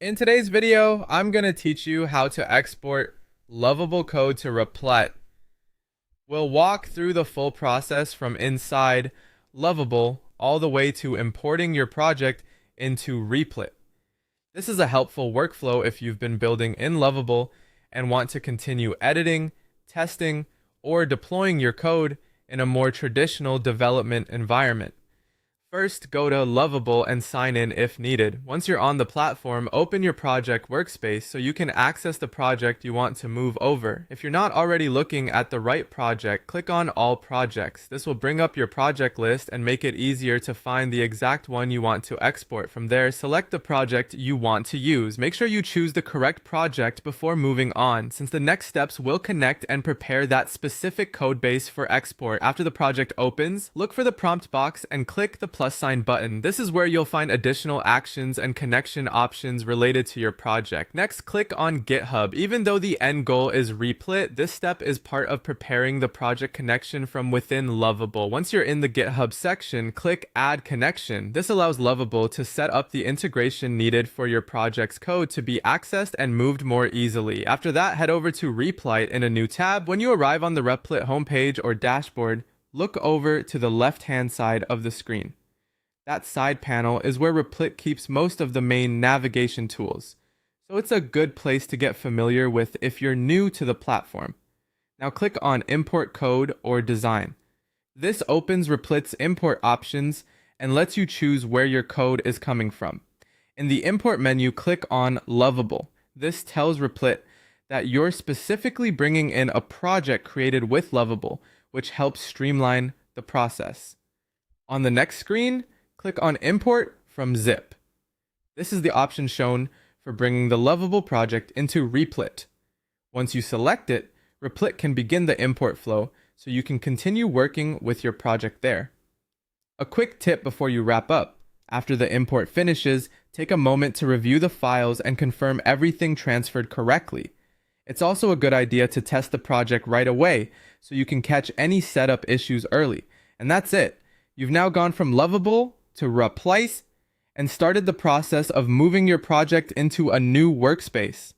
In today's video, I'm going to teach you how to export Lovable code to Replit. We'll walk through the full process from inside Lovable all the way to importing your project into Replit. This is a helpful workflow if you've been building in Lovable and want to continue editing, testing, or deploying your code in a more traditional development environment. First, go to Lovable and sign in if needed. Once you're on the platform, open your project workspace so you can access the project you want to move over. If you're not already looking at the right project, click on All Projects. This will bring up your project list and make it easier to find the exact one you want to export. From there, select the project you want to use. Make sure you choose the correct project before moving on, since the next steps will connect and prepare that specific code base for export. After the project opens, look for the prompt box and click the plus sign button. This is where you'll find additional actions and connection options related to your project. Next, click on GitHub. Even though the end goal is Replit, this step is part of preparing the project connection from within Lovable. Once you're in the GitHub section, click Add Connection. This allows Lovable to set up the integration needed for your project's code to be accessed and moved more easily. After that, head over to Replit in a new tab. When you arrive on the Replit homepage or dashboard, look over to the left-hand side of the screen. That side panel is where Replit keeps most of the main navigation tools, so it's a good place to get familiar with if you're new to the platform. Now click on Import Code or Design. This opens Replit's import options and lets you choose where your code is coming from. In the import menu, click on Lovable. This tells Replit that you're specifically bringing in a project created with Lovable, which helps streamline the process. On the next screen, click on Import from Zip. This is the option shown for bringing the Lovable project into Replit. Once you select it, Replit can begin the import flow so you can continue working with your project there. A quick tip before you wrap up. After the import finishes, take a moment to review the files and confirm everything transferred correctly. It's also a good idea to test the project right away so you can catch any setup issues early. And that's it. You've now gone from Lovable to Replit and started the process of moving your project into a new workspace.